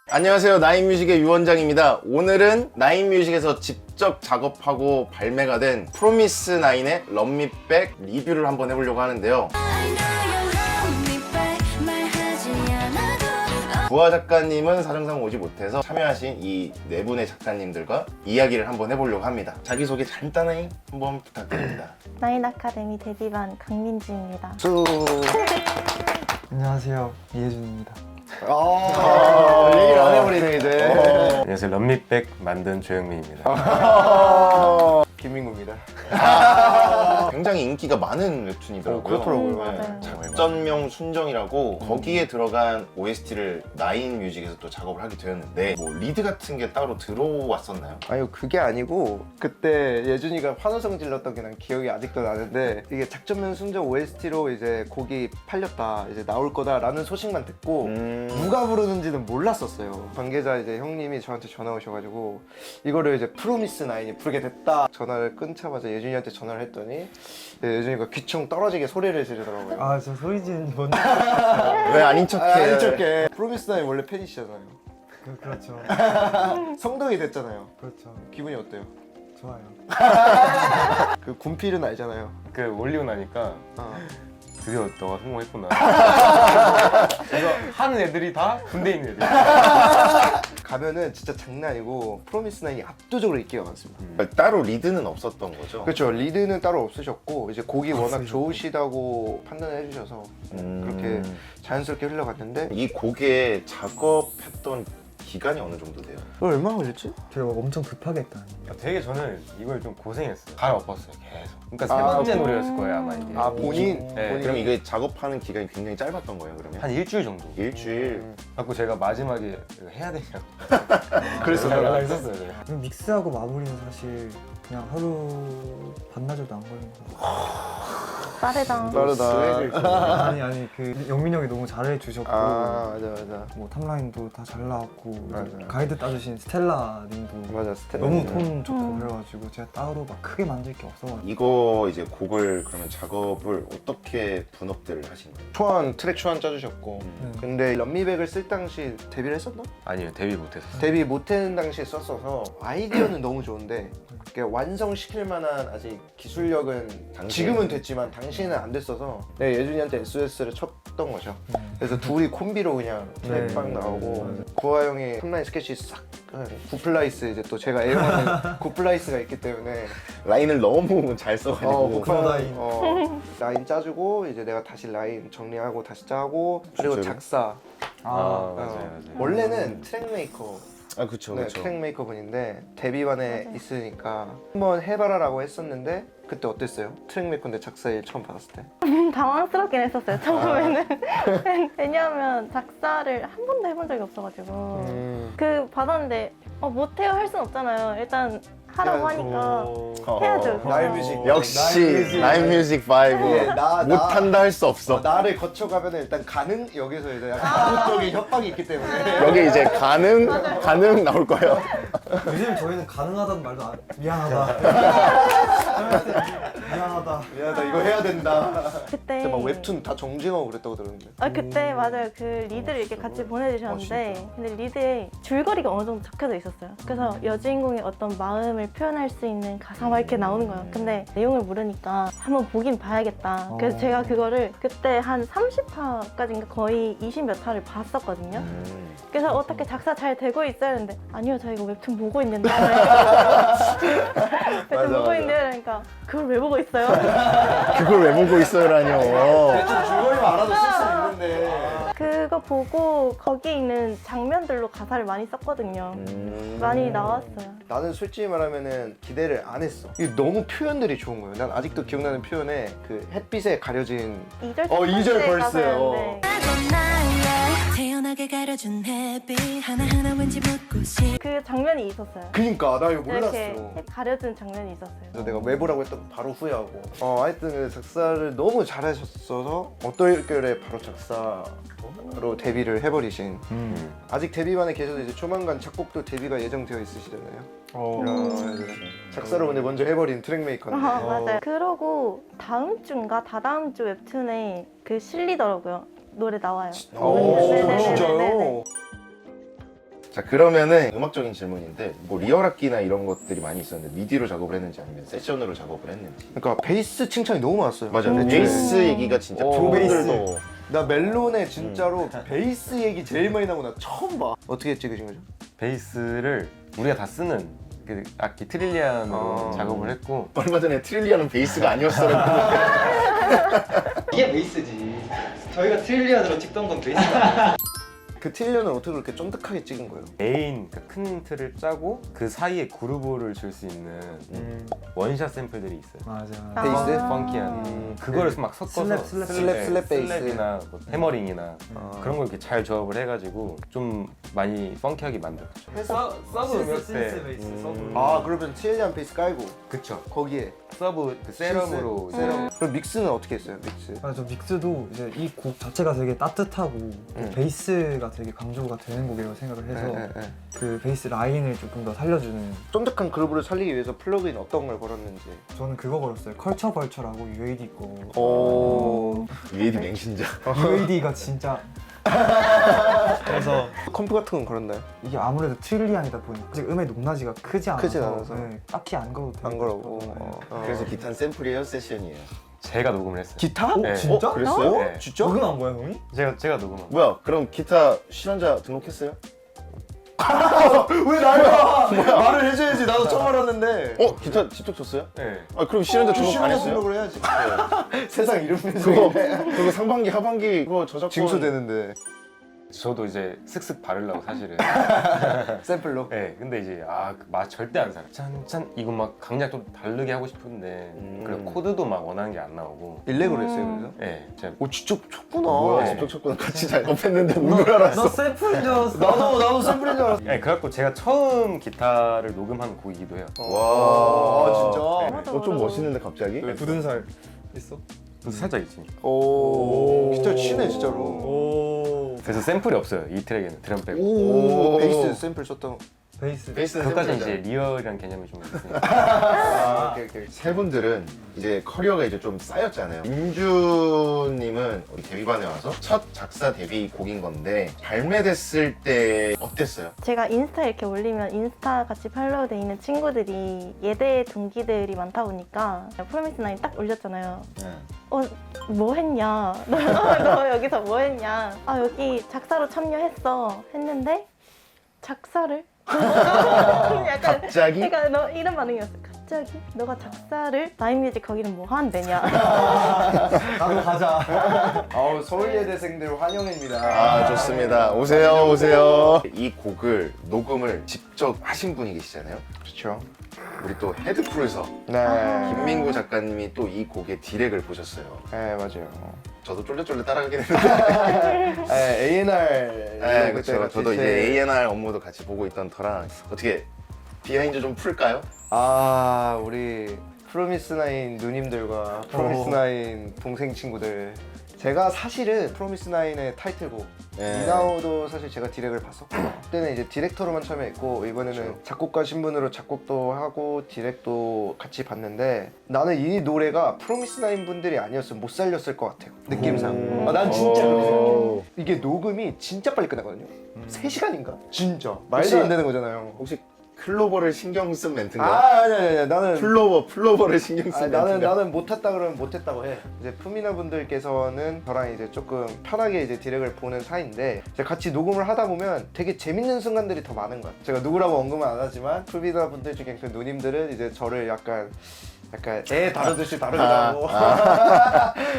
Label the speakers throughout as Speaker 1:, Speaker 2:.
Speaker 1: 안녕하세요, 나인뮤직의 유원장입니다. 오늘은 나인뮤직에서 직접 작업하고 발매가 된 프로미스 나인의 럼미백 리뷰를 한번 해보려고 하는데요. 부하 작가님은 사정상 오지 못해서 참여하신 이 네 분의 작가님들과 이야기를 한번 해보려고 합니다. 자기소개 간단히 한번 부탁드립니다.
Speaker 2: 나인 아카데미 데뷔반 강민지입니다.
Speaker 3: 안녕하세요, 이혜준입니다.
Speaker 1: 얘기를 안 해버리네 이제.
Speaker 4: 안녕하세요. 럼미백 만든 조영민입니다.
Speaker 1: 김민구입니다. 굉장히 인기가 많은 웹툰이더라고요.
Speaker 3: 그렇더라고요.
Speaker 2: 맞아요.
Speaker 1: 작전명 순정이라고 거기에 들어간 OST를 나인뮤직에서 또 작업을 하게 되었는데 뭐 리드 같은 게 따로 들어왔었나요?
Speaker 3: 아유, 그게 아니고 그때 예준이가 환호성 질렀던 게 난 기억이 아직도 나는데, 이게 작전면 순정 OST로 이제 곡이 팔렸다, 이제 나올 거다라는 소식만 듣고 누가 부르는지는 몰랐었어요. 관계자 이제 형님이 저한테 전화 오셔가지고 이거를 이제 프로미스 나인이 부르게 됐다. 전화를 끊자마자 예준이한테 전화를 했더니 예준이가 귀청 떨어지게 소리를 지르더라고요.
Speaker 5: 아, 저 소리 지르는 뭔지.
Speaker 1: 왜 아닌 척해?
Speaker 3: 아닌 척해. 프로미스 나인 원래 팬이시잖아요.
Speaker 5: 그렇죠.
Speaker 3: 성동이 됐잖아요.
Speaker 5: 그렇죠.
Speaker 3: 기분이 어때요?
Speaker 5: 좋아요.
Speaker 3: 그 군필은 알잖아요.
Speaker 4: 그 올리고 나니까 드디어 너가 성공했구나. 그래서 하는 애들이 다 군대에 있는 애들.
Speaker 3: 가면은 진짜 장난 아니고 프로미스 나인이 압도적으로 인기가 많습니다.
Speaker 1: 따로 리드는 없었던 거죠?
Speaker 3: 그렇죠. 리드는 따로 없으셨고 이제 곡이 워낙 좋으시다고 판단을 해주셔서 그렇게 자연스럽게 흘러갔는데,
Speaker 1: 이 곡에 작업했던 기간이 어느 정도 돼요?
Speaker 3: 그걸 얼마나 걸렸지?
Speaker 5: 제가 막 엄청 급하게 했다.
Speaker 4: 되게 저는 이걸 좀 고생했어요. 갈아엎었어요, 계속. 그러니까 세 번째 노래였을 거예요, 아마 이게.
Speaker 3: 본인?
Speaker 4: 네.
Speaker 3: 본인.
Speaker 1: 그럼 이게 작업하는 기간이 굉장히 짧았던 거예요, 그러면?
Speaker 4: 한 일주일 정도.
Speaker 1: 일주일.
Speaker 4: 갖고 제가 마지막에 이거 해야 되냐고.
Speaker 3: 그랬어.
Speaker 4: 생각을 했었어요, 제가.
Speaker 5: 그럼 믹스하고 마무리는 사실 그냥 하루 반나절도 안 걸린 거 같아요.
Speaker 2: 빠르다.
Speaker 3: 빠르다.
Speaker 5: 아니 그 영민이 형이 너무 잘해주셨고,
Speaker 3: 맞아.
Speaker 5: 뭐 탑라인도 다 잘 나왔고,
Speaker 3: 맞아.
Speaker 5: 가이드 따주신 스텔라님도
Speaker 3: 맞아. 스텝.
Speaker 5: 너무 톤 좋고 그래가지고 제가 따로 막 크게 만질 게 없어가지고.
Speaker 1: 이거 이제 곡을 그러면 작업을 어떻게 분업들을 하신 거예요?
Speaker 3: 트랙 초안 짜주셨고.
Speaker 5: 네.
Speaker 3: 근데 럼미백을 쓸 당시 데뷔를 했었나?
Speaker 4: 아니요, 데뷔 못했어요.
Speaker 3: 데뷔 못한 당시에 썼어서 아이디어는 너무 좋은데 그게 완성시킬 만한 아직 기술력은 지금은 됐지만 당시에는 안 됐어서 내가 예준이한테 SOS를 쳤던 거죠. 그래서 둘이 콤비로 그냥 트랙방 나오고, 구하 형이 탑라인 스케치 싹 굿플라이스, 이제 또 제가 애용하는 굿플라이스가 있기 때문에
Speaker 1: 라인을 너무 잘 써가지고
Speaker 5: 라인.
Speaker 3: 라인 짜주고, 이제 내가 다시 라인 정리하고 다시 짜고, 그리고
Speaker 1: 그쵸.
Speaker 3: 작사.
Speaker 4: 맞아요.
Speaker 3: 원래는 트랙 메이커,
Speaker 1: 그쵸
Speaker 3: 네,
Speaker 1: 그쵸.
Speaker 3: 트랙 메이커 분인데 데뷔반에 있으니까 한번 해봐라라고 했었는데, 그때 어땠어요? 트랙 메이커인데 작사일 처음 받았을 때?
Speaker 2: 당황스럽긴 했었어요, 처음에는. 왜냐하면 작사를 한 번도 해본 적이 없어가지고. 그 받았는데 못해요 할 순 없잖아요. 일단 하라고 하니까 해야죠.
Speaker 3: 나인뮤직.
Speaker 1: 역시 나인뮤직 바이브. 못한다 할 수 없어.
Speaker 3: 나를 거쳐가면 일단 가능? 여기서 이제 약간 그쪽에 협박이 있기 때문에
Speaker 1: 여기 이제 가능 나올 거예요.
Speaker 5: 요즘 저희는 가능하다는 말도 안. 미안하다. 미안하다.
Speaker 3: 미안하다, 이거 해야 된다.
Speaker 2: 그때
Speaker 3: 진짜 막 웹툰 다 정주행하고 그랬다고 들었는데.
Speaker 2: 그때 맞아요. 그 리드를 이렇게 같이 보내주셨는데, 근데 리드에 줄거리가 어느 정도 적혀져 있었어요. 그래서 여주인공의 어떤 마음을 표현할 수 있는 가사가 이렇게 나오는 거예요. 근데 내용을 모르니까 한번 보긴 봐야겠다. 그래서 제가 그거를 그때 한 30화까지인가 거의 20몇 화를 봤었거든요. 그래서 어떻게 작사 잘 되고 있어야 하는데, 아니요, 저 이거 웹툰 보고 있는데. 웹툰 보고 있는데, 그러니까 그걸 왜 보고 있어요?
Speaker 1: 그걸 왜 보고 있어요라뇨.
Speaker 3: 대충 줄거리만 알아도 쓸 수 있는데.
Speaker 2: 그거 보고 거기 있는 장면들로 가사를 많이 썼거든요. 많이 나왔어요.
Speaker 3: 나는 솔직히 말하면은 기대를 안 했어. 이게 너무 표현들이 좋은 거예요. 난 아직도 기억나는 표현에 그 햇빛에 가려진
Speaker 2: 2절,
Speaker 3: 이절 벌스예요.
Speaker 6: 태연하게 가려준 햇빛 하나하나 왠지 묻고 싶
Speaker 2: 그 장면이 있었어요.
Speaker 3: 그니까 나 이거 몰랐어.
Speaker 2: 이렇게 가려진 장면이 있었어요.
Speaker 3: 그래서 내가 왜 보라고 했던 바로 후회하고. 하여튼 그 작사를 너무 잘하셨어서 어떨결에 바로 작사로 데뷔를 해버리신. 아직 데뷔반에 계셔도 이제 조만간 작곡도 데뷔가 예정되어 있으시잖아요. 작사를 오늘 먼저 해버린 트랙메이커인데.
Speaker 2: 맞아요. 그러고 다음 주인가 다다음 주 웹툰에 그 실리더라고요. 노래 나와요. 네네네네네.
Speaker 3: 진짜요?
Speaker 1: 자 그러면은 음악적인 질문인데 뭐 리얼 악기나 이런 것들이 많이 있었는데 미디로 작업을 했는지 아니면 세션으로 작업을 했는지.
Speaker 3: 그러니까 베이스 칭찬이 너무 많았어요.
Speaker 1: 맞아요.
Speaker 3: 애초에.
Speaker 1: 베이스 얘기가 진짜 프로분들도
Speaker 3: 나 멜론에 진짜로 베이스 얘기 제일 많이 나고 나 처음 봐. 어떻게 찍으신 거죠?
Speaker 4: 베이스를 우리가 다 쓰는 그 악기 트릴리안으로 작업을 했고
Speaker 1: 얼마 전에 트릴리아는 베이스가 아니었어라고.
Speaker 5: 이게 베이스지. 저희가 트릴리언으로 찍던 건 베이스가.
Speaker 3: 그 트릴리언을 어떻게 그렇게 쫀득하게 찍은 거예요?
Speaker 4: 메인 그 큰 틀을 짜고 그 사이에 그루브를 줄 수 있는 원샷 샘플들이 있어요.
Speaker 5: 맞아.
Speaker 3: 베이스?
Speaker 4: 펑키한 그거를 막 섞어서
Speaker 3: 슬랩 베이스.
Speaker 4: 슬랩이나 뭐 해머링이나 그런 걸 이렇게 잘 조합을 해가지고 좀 많이 펑키하게 만들었죠. 서브 음역 때
Speaker 3: 아 그러면 트릴리언 베이스 깔고
Speaker 4: 그쵸.
Speaker 3: 거기에
Speaker 4: 서브 그 세럼으로 이제
Speaker 3: 그럼 믹스는 어떻게 했어요? 믹스?
Speaker 5: 아, 저 믹스도 이제 이 곡 자체가 되게 따뜻하고 그 베이스가 되게 강조가 되는 곡이라고 생각을 해서 그 베이스 라인을 조금 더 살려주는.
Speaker 3: 쫀득한 그루브를 살리기 위해서 플러그인 어떤 걸 걸었는지.
Speaker 5: 저는 그거 걸었어요. 컬처 벌처라고 UAD 거.
Speaker 3: 오.
Speaker 1: UAD 맹신자.
Speaker 5: UAD가 진짜. 그래서
Speaker 3: 컴프 같은 건 걸었나요?
Speaker 5: 이게 아무래도 트릴리안이다 보니까 아직 음의 높낮이가 크지 않아서,
Speaker 3: 크진 않아서.
Speaker 5: 네, 딱히 안 걸어도 돼요.
Speaker 3: 안 걸었고.
Speaker 1: 그래서 기타는 샘플이에요, 세션이에요.
Speaker 4: 제가 녹음을 했어요.
Speaker 3: 기타?
Speaker 4: 네.
Speaker 5: 진짜?
Speaker 1: 그랬어요?
Speaker 4: 네.
Speaker 3: 진짜?
Speaker 5: 녹음한 거야, 형이?
Speaker 4: 제가 녹음한 거.
Speaker 1: 뭐야? 그럼 기타 실현자 등록했어요?
Speaker 3: 왜 나야? 말을 해줘야지. 나도 처음 알았는데.
Speaker 1: 기타 직접 줬어요?
Speaker 4: 네.
Speaker 1: 아 그럼 실현자 등록 안
Speaker 3: 실현자
Speaker 1: 했어요?
Speaker 3: 등록을 해야지. 세상 이름
Speaker 1: 그거 그거 상반기 하반기 그거 저작권
Speaker 3: 징수되는데
Speaker 4: 저도 이제 슥슥 바르려고 사실은.
Speaker 3: 샘플로.
Speaker 4: 네. 근데 이제 맛 절대 안 살아. 짠짠 이거 막 강약 좀 다르게 하고 싶은데 그래 코드도 막 원하는 게 안 나오고.
Speaker 3: 일렉으로 했어요 그래서?
Speaker 4: 네. 제가
Speaker 3: 오 진짜 쳤구나.
Speaker 1: 뭐야?
Speaker 4: 네.
Speaker 1: 직접 쳤구나. 같이 작업했는데 오늘 알았어.
Speaker 5: 너 샘플인 줄 알았어.
Speaker 3: 나도 샘플인 줄 알았어.
Speaker 4: 네, 그래갖고 제가 처음 기타를 녹음한 곡이기도 해요.
Speaker 3: 와 진짜.
Speaker 1: 좀 멋있는데 갑자기?
Speaker 5: 굳은 살 있어?
Speaker 4: 살짝 있지.
Speaker 3: 오 기타 치네 진짜로.
Speaker 5: 오.
Speaker 4: 그래서 샘플이 없어요 이 트랙에는 드럼 빼고.
Speaker 3: 오 베이스 샘플 썼던.
Speaker 5: 베이스.
Speaker 1: 베이스는
Speaker 4: 그것까지는
Speaker 1: 샘플이잖아.
Speaker 4: 이제 리얼이란 개념이 좀 있으니까.
Speaker 3: 아 오케이.
Speaker 1: 세 분들은 이제 커리어가 이제 좀 쌓였잖아요. 민주님은 우리 데뷔반에 와서 첫 작사 데뷔 곡인 건데 발매됐을 때 어땠어요?
Speaker 2: 제가 인스타 이렇게 올리면 인스타 같이 팔로우 돼 있는 친구들이 예대 동기들이 많다 보니까 프로미스 나인 딱 올렸잖아요. 뭐 했냐? 너 여기서 뭐 했냐? 아 여기 작사로 참여했어 했는데 작사를? 약간
Speaker 1: 갑자기?
Speaker 2: 그러니까 너 이런 반응이었어. 갑자기 너가 작사를 나인뮤직 거기는 뭐 한대냐?
Speaker 5: 나도 가자.
Speaker 3: 아우 서울예대생들 환영입니다.
Speaker 1: 아 좋습니다. 오세요 오세요. 이 곡을 녹음을 직접 하신 분이 계시잖아요.
Speaker 3: 그렇죠.
Speaker 1: 우리 또 헤드프로에서
Speaker 3: 네.
Speaker 1: 김민구 작가님이 또 이 곡의 디렉을 보셨어요.
Speaker 3: 네 맞아요.
Speaker 1: 저도 쫄래쫄래 따라가긴 했는데
Speaker 3: 네, A&R.
Speaker 1: 네, 그렇죠. 저도 이제 A&R 업무도 같이 보고 있던 터라 어떻게 비하인드 좀 풀까요?
Speaker 3: 아 우리 프로미스나인 누님들과 프로미스나인 동생 친구들. 제가 사실은 프로미스나인의 타이틀곡
Speaker 1: 네.
Speaker 3: 이나우도 사실 제가 디렉을 봤었고 그때는 이제 디렉터로만 참여했고 이번에는
Speaker 1: 그렇죠.
Speaker 3: 작곡가 신분으로 작곡도 하고 디렉도 같이 봤는데 나는 이 노래가 프로미스나인 분들이 아니었으면 못 살렸을 것 같아요 느낌상. 난 진짜 그렇게 생각해요. 이게 녹음이 진짜 빨리 끝나거든요. 3시간인가? 진짜 말도 안 되는 거잖아요.
Speaker 1: 혹시 클로버를 신경 쓴 멘트인가요?
Speaker 3: 아니 나는
Speaker 1: 플로버를 신경 쓴 멘트인가요?
Speaker 3: 나는 못했다 그러면 못했다고 해. 이제 푸미나 분들께서는 저랑 이제 조금 편하게 이제 디렉을 보는 사이인데 이제 같이 녹음을 하다 보면 되게 재밌는 순간들이 더 많은 거야. 제가 누구라고 언급은 안 하지만 푸미나 분들 중에 그 누님들은 이제 저를 약간 애 다루듯이 다루더라고.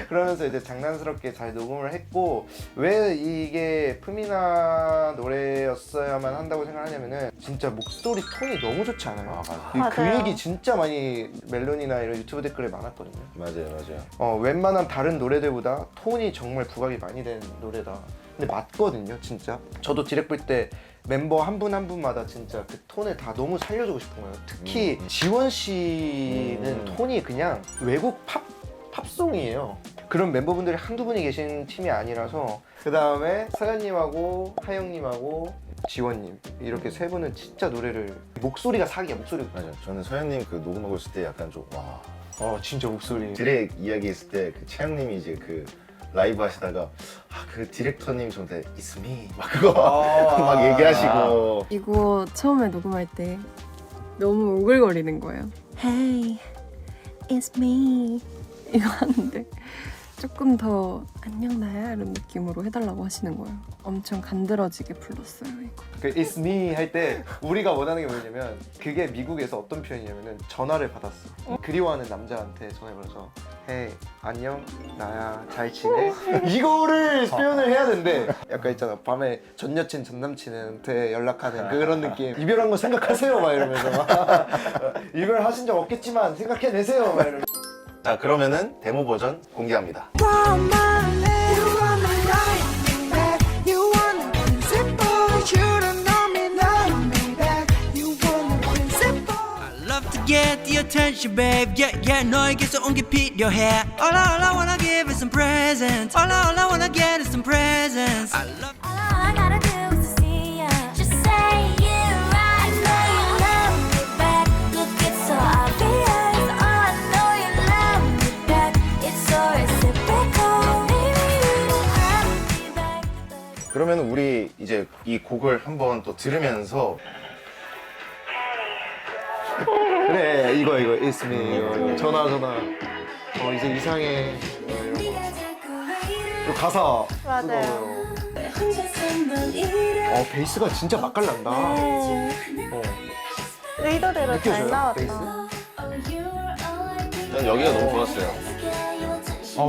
Speaker 3: 그러면서 이제 장난스럽게 잘 녹음을 했고 왜 이게 푸미나 노래였어야만 한다고 생각하냐면은 진짜 목소리 톤이 너무 좋지 않아요?
Speaker 4: 맞아.
Speaker 3: 그
Speaker 2: 맞아요.
Speaker 3: 얘기 진짜 많이 멜론이나 이런 유튜브 댓글에 많았거든요.
Speaker 1: 맞아요.
Speaker 3: 웬만한 다른 노래들보다 톤이 정말 부각이 많이 된 노래다. 근데 맞거든요, 진짜. 저도 디렉 볼 때 멤버 한 분 한 분마다 진짜 그 톤을 다 너무 살려주고 싶은 거예요. 특히 지원 씨는 톤이 그냥 외국 팝송이에요. 그런 멤버분들이 한두 분이 계신 팀이 아니라서 그 다음에 서현님하고 하영님하고 지원님 이렇게 세 분은 진짜 노래를 목소리가 사기야 목소리가.
Speaker 1: 맞아요. 저는 서현님 그 녹음하고 있을 때 약간 좀 와.
Speaker 3: 진짜 목소리.
Speaker 1: 드랙 이야기 했을 때 그 채영님이 이제 그 라이브 하시다가 그 디렉터님 저한테 It's me 막 그거 막 얘기하시고
Speaker 7: 이거 처음에 녹음할 때 너무 오글거리는 거예요. Hey, it's me. 이거 하는데 조금 더 안녕 나야 이런 느낌으로 해달라고 하시는 거예요. 엄청 간드러지게 불렀어요 이거.
Speaker 3: 그 It's me 할 때 우리가 원하는 게 뭐냐면 그게 미국에서 어떤 표현이냐면은 전화를 받았어. 그리워하는 남자한테 전화를 받아서 Hey 안녕 나야 잘 지내? 이거를 표현을 해야 되는데 약간 있잖아 밤에 전 여친 전 남친한테 연락하는 그런 느낌. 이별한 거 생각하세요 막 이러면서 막 이별하신 적 없겠지만 생각해내세요 막 이러면서.
Speaker 1: 자 그러면은 데모 버전 공개합니다.
Speaker 6: Love to get the attention, babe. Yeah, yeah, 너에게서 온 게 필요해. All I wanna give is some presents. All I wanna get is some presents. I love.
Speaker 8: All I gotta do is to see ya. Just say you right. I know you love me back. Look, it's so obvious. Oh, I know you love me back. It's so reciprocal. Baby, you have me back.
Speaker 1: 그러면 우리 이제 이 곡을 한번 또 들으면서
Speaker 3: 그래 이거 It's me 이거 전화 이제 이상해. 그 가사
Speaker 2: 맞아요.
Speaker 3: 베이스가 진짜 맛깔난다.
Speaker 2: 의도대로 잘
Speaker 3: 느껴져요,
Speaker 2: 나왔다.
Speaker 3: 베이스?
Speaker 1: 전 여기가 너무 좋았어요.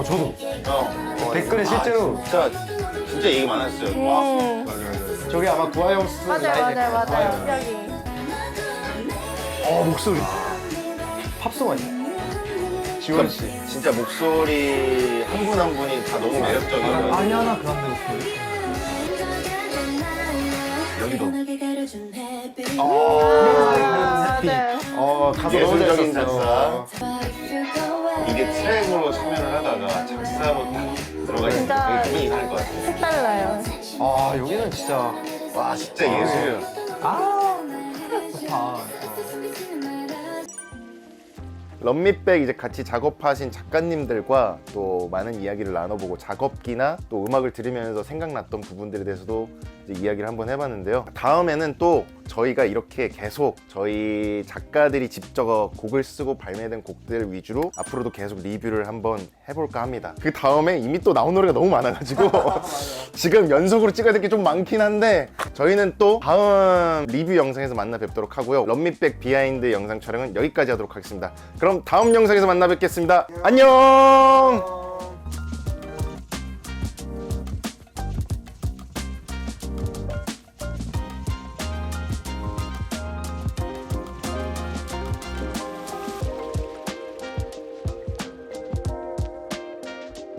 Speaker 4: 저도
Speaker 3: 댓글에 실제로
Speaker 1: 진짜 얘기 많았어요.
Speaker 3: 저기 아마 구하영 쓰는
Speaker 2: 맞아요. 여기.
Speaker 3: 목소리 팝송 아니야? 지원 씨.
Speaker 1: 진짜 목소리 한 분 한 분이 다 너무 매력적이어요.
Speaker 5: 아리아나 그란데 목소리.
Speaker 1: 여기도
Speaker 2: 맞아요.
Speaker 3: 가사 너무 잘
Speaker 1: 예술적인
Speaker 3: 썼어.
Speaker 1: 작사. 이게 트랙으로 참여를 하다가 작사로 딱 들어가 있으면
Speaker 2: 진짜
Speaker 1: 되게 기분이 이상할 것 같아요.
Speaker 2: 색달라요.
Speaker 3: 여기는 진짜
Speaker 1: 와 진짜 예술이에요.
Speaker 5: 좋다.
Speaker 1: 럼미백 이제 같이 작업하신 작가님들과 또 많은 이야기를 나눠보고 작업기나 또 음악을 들으면서 생각났던 부분들에 대해서도 이제 이야기를 한번 해봤는데요. 다음에는 또 저희가 이렇게 계속 저희 작가들이 직접 곡을 쓰고 발매된 곡들 위주로 앞으로도 계속 리뷰를 한번 해볼까 합니다. 그 다음에 이미 또 나온 노래가 너무 많아가지고 지금 연속으로 찍어야 될 게 좀 많긴 한데 저희는 또 다음 리뷰 영상에서 만나 뵙도록 하고요. 럼미백 비하인드 영상 촬영은 여기까지 하도록 하겠습니다. 그럼 다음 영상에서 만나 뵙겠습니다. 안녕!